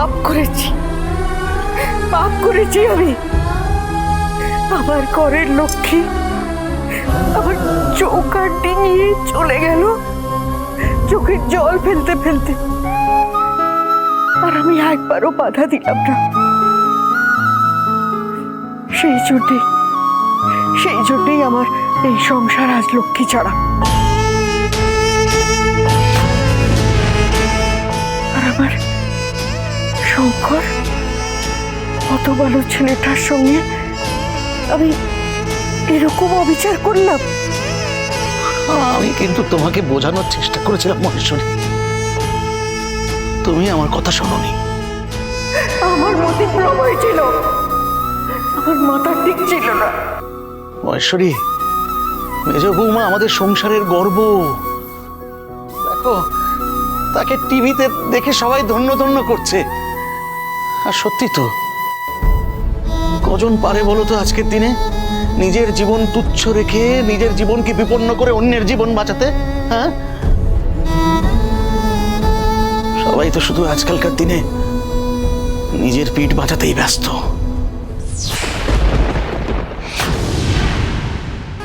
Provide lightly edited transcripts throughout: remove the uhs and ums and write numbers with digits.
পাপ করেছি, পাপ করেছি আমি। আমার ঘরের লক্ষ্মী আমার চৌকাঠ ডিঙিয়ে চলে গেল চোখের জল ফেলতে ফেলতে, আর আমি একবারও বাধা দিলাম না। সেই জন্যেই আমার এই সংসার আজ লক্ষ্মী ছাড়া। আর আমার শঙ্কর, কত ভালো ছেলেটার সঙ্গে আমি এরকম অবিচার করলাম। আমি কিন্তু তোমাকে বোঝানোর চেষ্টা করেছিলাম মহেশ্বরী, তুমি আমার কথা শোনোনি। আমার মতিভ্রম হয়েছিল, আমার মাথা ঠিক ছিল না। মহেশ্বরী, মেজ বৌমা আমাদের সংসারের গর্ব। দেখো, তাকে টিভিতে দেখে সবাই ধন্য ধন্য করছে, আর সত্যি তো, কজন পারে বলো তো আজকের দিনে নিজের জীবন তুচ্ছ রেখে নিজের জীবনকে বিপন্ন করে অন্যের জীবন বাঁচাতে? হ্যাঁ, সবাই তো শুধু আজকালকার দিনে নিজের পিঠ বাঁচাতেই ব্যস্ত।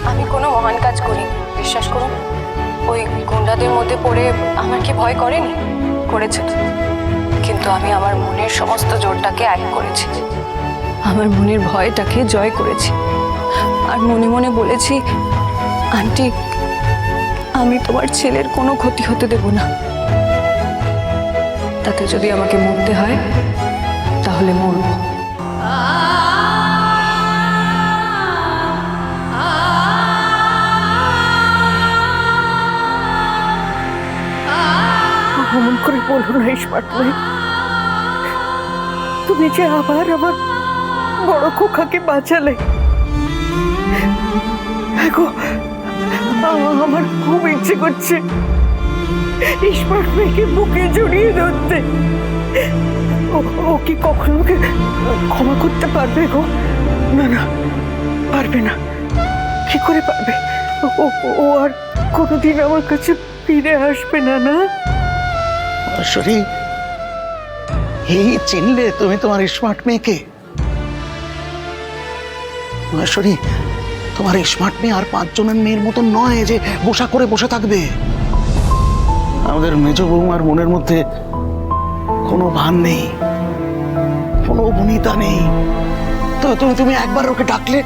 আমি কোনো মহান কাজ করিনি, বিশ্বাস করুন। ওই গুন্ডাদের মধ্যে পড়ে আমার কি ভয় করেনি? করেছে তো, কিন্তু আমি আমার মনের সমস্ত জোরটাকে এক করেছি, আমার মনের ভয়টাকে জয় করেছি, আর মনে মনে বলেছি, আন্টি, আমি তোমার ছেলের কোনো ক্ষতি হতে দেব না। তাতে যদি আমাকে মরতে হয় তাহলে মরব। অমন করে বলো না স্মার্ট ভাই, তুমি যে আবার আমার বড় খোকাকে বাঁচালে। আমার খুব ইচ্ছে করছে স্মার্ট ভাইকে বুকে জড়িয়ে ধরতে। ও কি কখনো ওকে ক্ষমা করতে পারবে গো? না না, পারবে না। কি করে পারবে? ও আর কোনোদিন আমার কাছে ফিরে আসবে না। না মহেশ্বরী, এই চিনলে তুমি তোমার স্মার্ট মেয়েকে? মহেশ্বরী, তোমার স্মার্ট মেয়ে আর 5 জনের মেয়ের মতো নয় যে বসা করে বসে থাকবে। আমাদের মেজ বৌমার মনের মধ্যে কোনো ভান নেই, কোনো ভূমিতা নেই। তো তুমি একবার ওকে ডাকলে,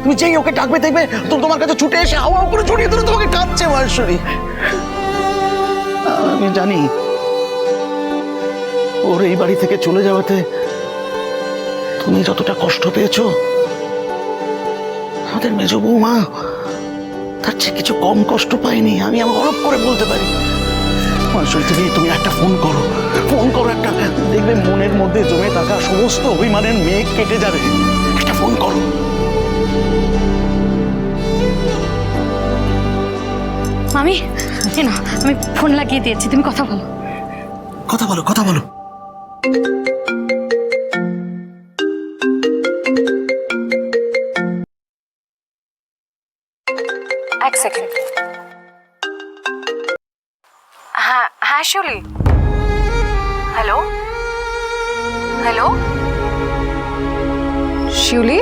তুমি যেই ওকে ডাকবে দেখবে তোমার কাছে ছুটে এসে হাওয়া করে জড়িয়ে ধরে তোমাকে কাঁদছে। মহেশ্বরী, আমি জানি ওর এই বাড়ি থেকে চলে যাওয়াতে তুমি যতটা কষ্ট পেয়েছো, আমাদের মেজ বৌমা তার চেয়ে কিছু কম কষ্ট পাইনি, আমি আমার হলপ করে বলতে পারি। তুমি একটা ফোন করো একটা, দেখবে মনের মধ্যে জমে থাকা সমস্ত অভিমানের মেঘ কেটে যাবে। একটা ফোন করো। আমি ফোন লাগিয়ে দিয়েছি, তুমি কথা বলো। কথা বলো। এক সেকেন্ড। হ্যাঁ শিউলি, হ্যালো শিউলি,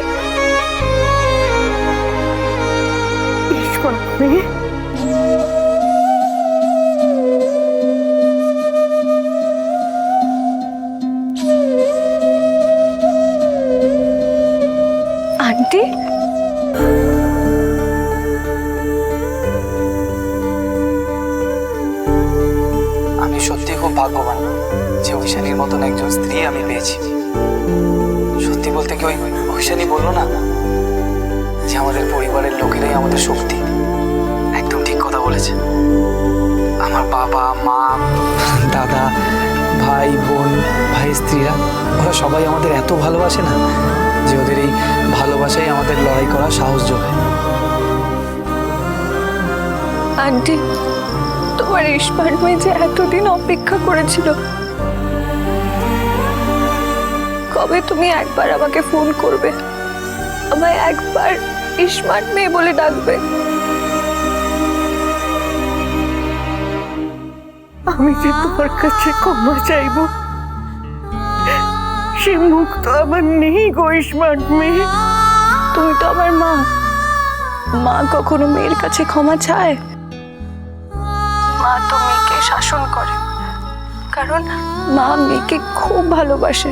স্মার্ট মেয়ে, আন্টি, আমি সত্যি খুব ভাগ্যবান যে ঐশানীর মতন একজন স্ত্রী আমি পেয়েছি। সত্যি বলতে কি ওই ঐশানী বললো না যে আমাদের পরিবারের লোকেরাই আমাদের শক্তি, একদম ঠিক কথা বলেছে। আমার বাবা, মা, দাদা, ভাই, বোন, ভাই স্ত্রীরা, ওরা সবাই আমাদের এত ভালোবাসে না যে ওদের এই ভালোবাসাই আমাদের লড়াই করার সাহস যোগায়। আন্টি, তোমার স্মার্ট মেয়ে যে এতদিন অপেক্ষা করেছিল, কবে তুমি একবার আমাকে ফোন করবে, আমায় একবার স্মার্ট মেয়ে বলে ডাকবে? আমি যে তোমার কাছে ক্ষমা চাইবো সে মুখ তো আমার নেই গো স্মার্ট মেয়ে। তুমি তো আমার মা, মা কখনো মেয়ের কাছে ক্ষমা চায়? মা তো মেয়েকে শাসন করে, কারণ মা মেয়েকে খুব ভালোবাসে।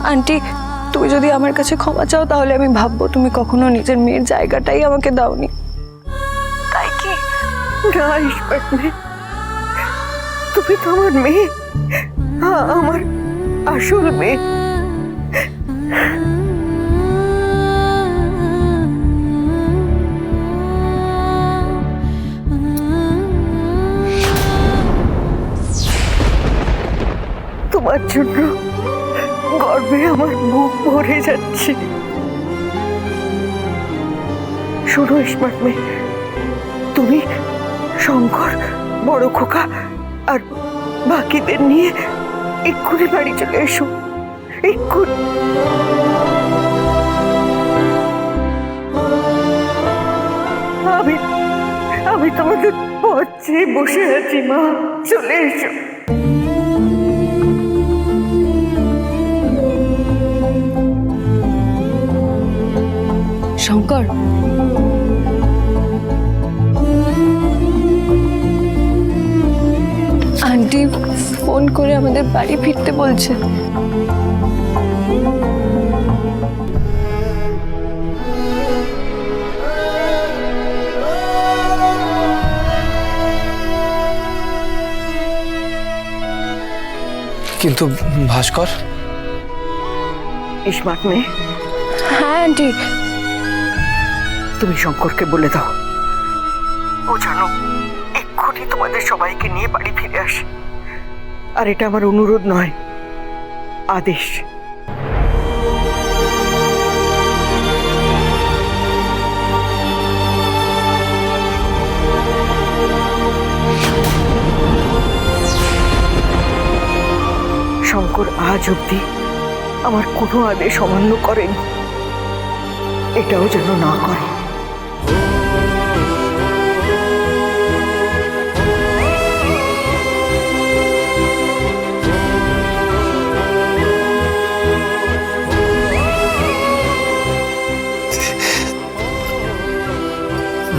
আন্টি, তুমি যদি আমার কাছে ক্ষমা চাও তাহলে আমি ভাববো তুমি কখনো নিজের মেয়ের জায়গাটাই আমাকে দাওনি, তাই কি? না স্মার্ট মেয়ে, তুমি তো আমার মেয়ে, আমার আসল মেয়ে। তোমার জন্য গর্বে আমার বুক ভরে যাচ্ছে। শোনো স্মার্ট মেয়ে, তুমি শঙ্কর, বড় খোকা আর বাকিদের নিয়ে এক্ষুনি বাড়ি চলে এসো, এক্ষুনি। আমি আমি তোমাদের পথ চেয়ে বসে আছি মা, চলে এসো। শঙ্কর, আন্টি ফোন করে আমাদের বাড়ি ফিরতে বলছে। কিন্তু ভাস্কর? স্মার্ট মেয়ে, হ্যাঁ আন্টি। তুমি শঙ্করকে বলে দাও ও জানো এক্ষুনি তোমাদের সবাইকে নিয়ে বাড়ি ফিরে আসে। আর এটা আমার অনুরোধ নয়, আদেশ। শঙ্কর আজ অব্দি আমার কোনো আদেশ অমান্য করেনি, এটাও যেন না করে।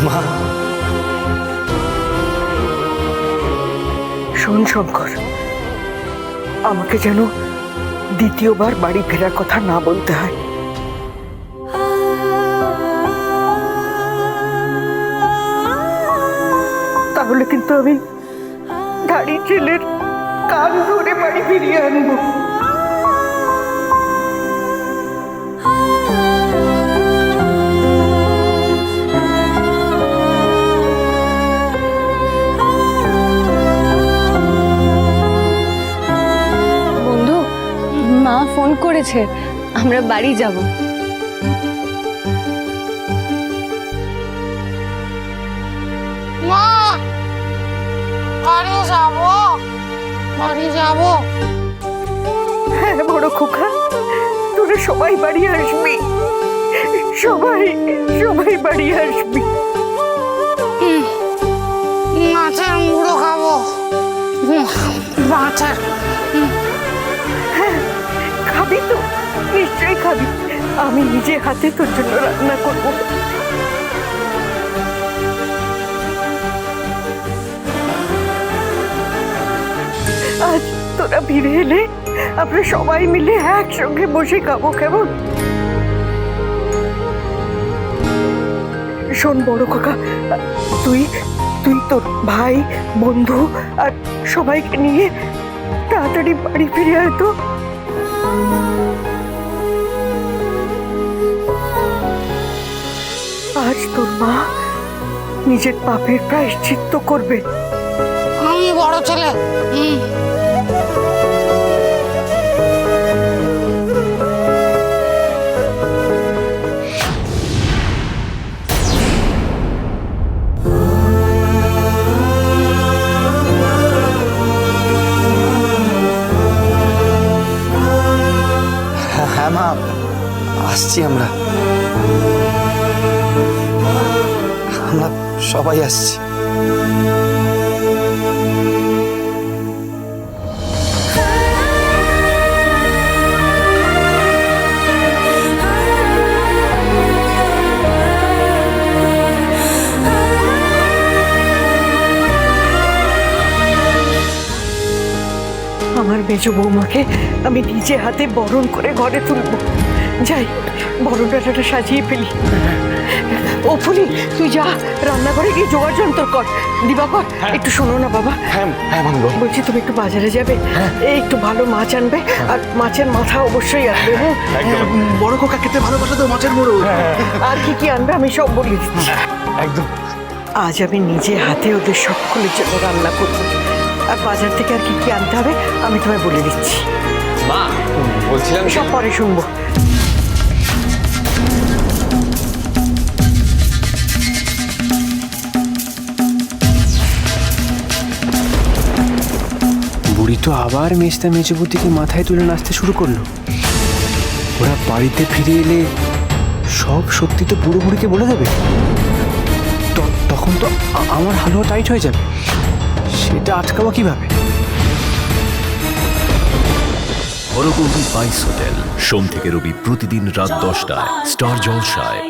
মা, শোন শঙ্কর, আমাকে যেন দ্বিতীয়বার বাড়ি ফেরার কথা না বলতে হয়। তাহলে কিন্তু আমি দাড়ি ছেলের কান ধরে বাড়ি ফিরিয়ে আনবো। বন্ধু, মা ফোন করেছে, আমরা বাড়ি যাব। মা, বাড়ি যাবো, বাড়ি যাবো। হ্যাঁ বড় খোকা, তোরা সবাই বাড়ি আসবি, সবাই সবাই বাড়ি আসবি। মাছের মুড়ো খাবো, মাছের। হ্যাঁ খাবি তো, নিশ্চয়ই খাবি। আমি নিজে হাতে তোর জন্য রান্না করবো। আজ তোরা ফিরে এলে আমরা সবাই মিলে একসঙ্গে বসে খাবো, কেমন? শোন বড় কাকা, তুই তুই তোর ভাই, বন্ধু আর সবাইকে নিয়ে তাড়াতাড়ি বাড়ি ফিরে আয় তো। আজ তোর মা নিজের পাপের প্রায়শ্চিত্ত করবে। আমি বড় ছেলে। হ্যাঁ মা, আসছি আমরা সবাই আসছি। মেজ বৌমাকে আমি নিজে হাতে বরণ করে ঘরে তুলবো। যাই, বরণডাটাটা সাজিয়ে ফেলি। ও ফুলি, তুই যা রান্নাঘরে গিয়ে জোগাড় যন্ত্র কর। দিবাকর, একটু শোনো না বাবা। হ্যাঁ হ্যাঁ মামি বলো। বলছি তুমি একটু বাজারে যাবে, এই একটু ভালো মাছ আনবে, আর মাছের মাথা অবশ্যই আনবে। হ্যাঁ, বড় কোকা খেতে ভালোবাসে তো, মাছের মুড়ো। আর কি কি আনবে আমি সব বলে দিচ্ছি। একদম। আজ আমি নিজে হাতে ওদের সকলের জন্য রান্না করবো, আর বাজার থেকে আর কি কি আনতে হবে আমি তোমায় বলে দিচ্ছি। মা, বলছিলাম সব পরে শুনবো। বুড়ি তো আবার মেজদা মেজবুদ্দিকে মাথায় তুলে নাচতে শুরু করলো। ওরা বাড়িতে ফিরে এলে সব সত্যি তো বুড়ো বুড়িকে বলে দেবে। তখন তো আমার হালুয়া টাইট হয়ে যাবে, সেটা আটকাবো কিভাবে? হরগৌরী বাইস হোটেল, সোম থেকে রবি প্রতিদিন রাত 10টায় স্টার জলসায়।